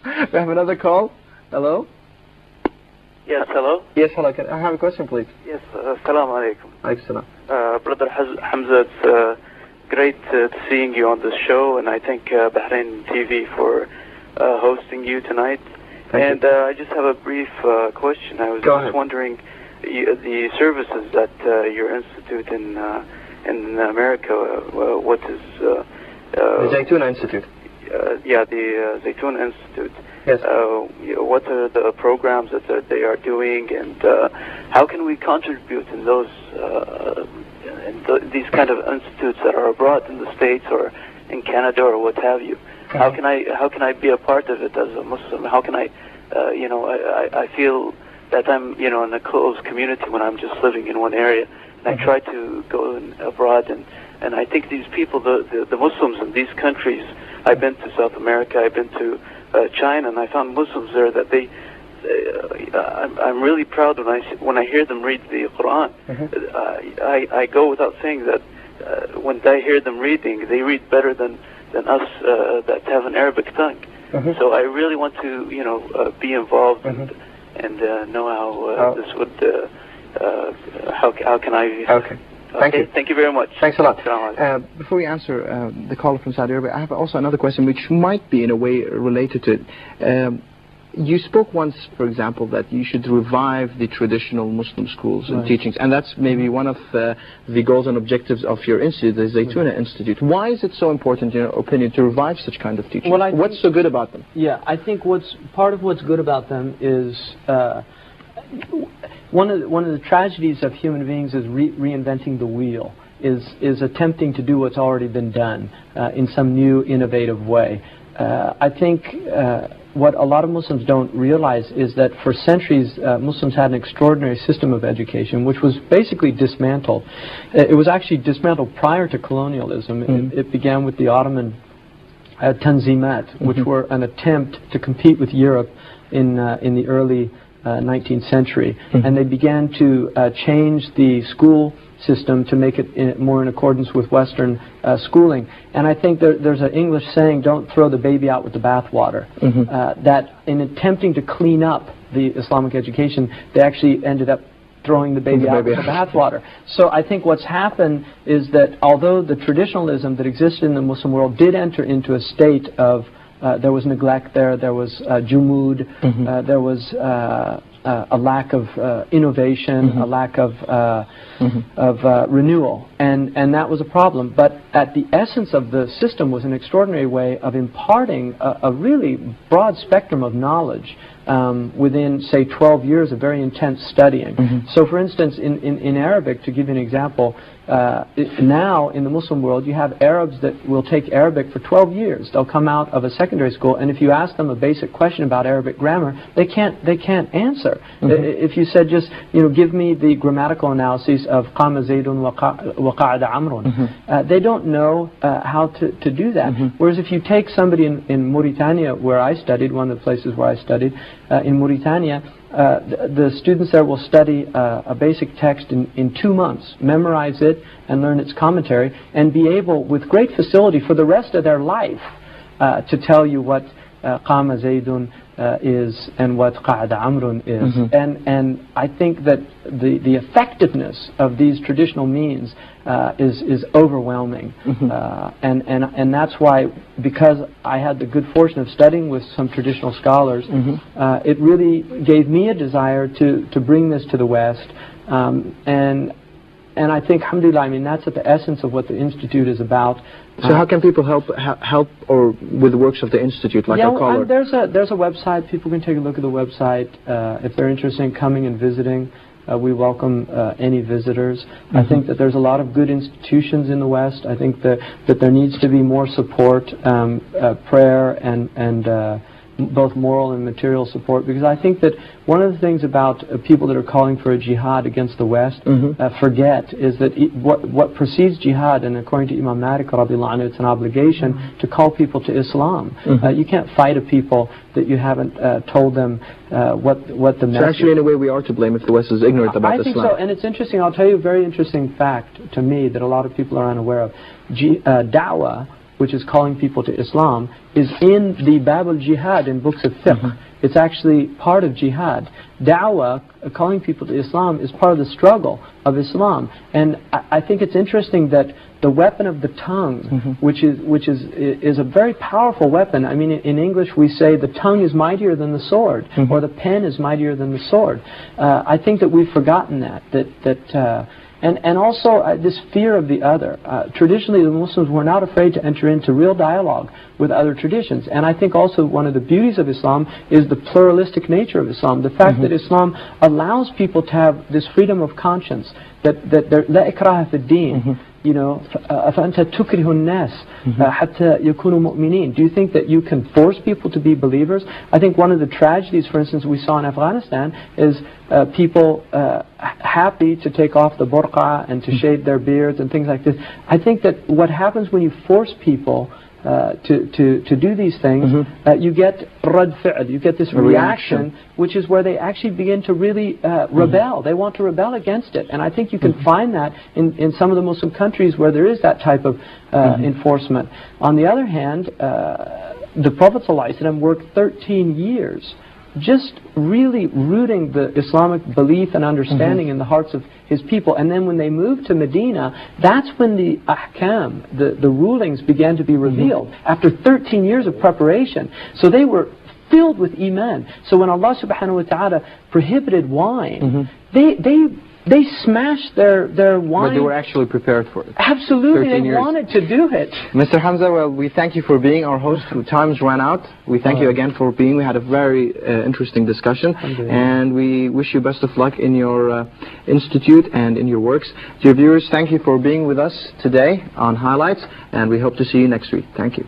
We have another call. Hello? Yes, hello? Yes, hello. Can I have a question, please? Yes, assalamu alaikum. Alaikum salam. Brother Hamza, it's great seeing you on this show, and I thank Bahrain TV for hosting you tonight. Thank you. I just have a brief question. I was just wondering the services that your institute in America, what is... the Zaytuna Institute. Yeah, the Zaytuna Institute. Yes. What are the programs that they are doing, and how can we contribute in those these kind of institutes that are abroad in the States or in Canada or what have you? How can I be a part of it as a Muslim? How can I I feel that I'm in a closed community when I'm just living in one area, and I try to go abroad, and I think these people, the Muslims in these countries, I've been to South America, I've been to China, and I found Muslims there that I'm really proud when I hear them read the Quran. I go without saying that when I hear them reading, they read better than us that have an Arabic tongue. So I really want to be involved and know how this would. How can I? Okay. Thank you. Thank you very much. Thanks a lot. Before we answer the caller from Saudi Arabia, I have also another question which might be in a way related to it. You spoke once, for example, that you should revive the traditional Muslim schools and teachings, and that's maybe one of the goals and objectives of your institute, the Zaytuna Institute. Why is it so important, in your opinion, to revive such kind of teachings? Well, what's so good about them? Yeah, I think part of what's good about them is one of the tragedies of human beings is reinventing the wheel, is attempting to do what's already been done in some new, innovative way. I think what a lot of Muslims don't realize is that for centuries Muslims had an extraordinary system of education which was basically dismantled. It was actually dismantled prior to colonialism. It began with the Ottoman Tanzimat, which were an attempt to compete with Europe in the early 19th century, and they began to change the school system to make it more in accordance with Western schooling. And I think there's an English saying, don't throw the baby out with the bathwater. That in attempting to clean up the Islamic education, they actually ended up throwing the baby out with the bathwater. So I think what's happened is that although the traditionalism that existed in the Muslim world did enter into a state of there was neglect there was jumud, there was a lack of innovation, a lack of renewal, and that was a problem. But at the essence of the system was an extraordinary way of imparting a really broad spectrum of knowledge within, say, 12 years of very intense studying. So, for instance, in Arabic, to give you an example, now in the Muslim world you have Arabs that will take Arabic for 12 years. They'll come out of a secondary school, and if you ask them a basic question about Arabic grammar, they can't answer. If you said just give me the grammatical analyses of qama zaydun wa qa'ada amrun, they don't know how to do that. Whereas if you take somebody in Mauritania, where I studied, one of the places where I studied in Mauritania, the students there will study a basic text in 2 months, memorize it and learn its commentary, and be able with great facility for the rest of their life to tell you what qama zaydun is and what qa'ada amrun is. And I think that the effectiveness of these traditional means is overwhelming. And that's why, because I had the good fortune of studying with some traditional scholars, it really gave me a desire to bring this to the West. And I think, alhamdulillah, I mean, that's at the essence of what the Institute is about. So how can people help or with the works of the Institute, like our caller? There's a website. People can take a look at the website. If they're interested in coming and visiting, we welcome any visitors. I think that there's a lot of good institutions in the West. I think that there needs to be more support, prayer, and both moral and material support, because I think that one of the things about people that are calling for a jihad against the West forget is that what precedes jihad, and according to Imam Malik radiallahu anhu, it's an obligation to call people to Islam. You can't fight a people that you haven't told them what the message. So actually, in a way, we are to blame if the West is ignorant about Islam. I think so, and it's interesting. I'll tell you a very interesting fact to me that a lot of people are unaware of. Da'wah, which is calling people to Islam, is in the Bab al-Jihad in books of fiqh. It's actually part of jihad. Da'wah, calling people to Islam, is part of the struggle of Islam. And I think it's interesting that the weapon of the tongue, which is a very powerful weapon. I mean, in English we say the tongue is mightier than the sword, or the pen is mightier than the sword. I think that we've forgotten that. And also this fear of the other. Traditionally, the Muslims were not afraid to enter into real dialogue with other traditions. And I think also one of the beauties of Islam is the pluralistic nature of Islam. The fact that Islam allows people to have this freedom of conscience, that la ikraha fi din. You know, أَفَأَنْتَ تُكْرِهُ النَّاسِ حَتَّى يَكُونُوا مُؤْمِنِينَ. Do you think that you can force people to be believers? I think one of the tragedies, for instance, we saw in Afghanistan is people happy to take off the burqa and to shave their beards and things like this. I think that what happens when you force people to do these things, you get rad fi'l, you get this reaction, which is where they actually begin to really rebel. They want to rebel against it. And I think you can find that in some of the Muslim countries where there is that type of enforcement. On the other hand, the Prophet ﷺ worked 13 years just really rooting the Islamic belief and understanding in the hearts of his people. And then when they moved to Medina, that's when the ahkam, the rulings began to be revealed, after 13 years of preparation. So they were filled with iman. So when Allah subhanahu wa ta'ala prohibited wine, they smashed their wine. But they were actually prepared for it. Absolutely, they wanted to do it. Mr. Hamza, well, we thank you for being our host. Time's run out. We thank you again for being. We had a very interesting discussion, and we wish you best of luck in your institute and in your works. To your viewers, thank you for being with us today on Highlights, and we hope to see you next week. Thank you.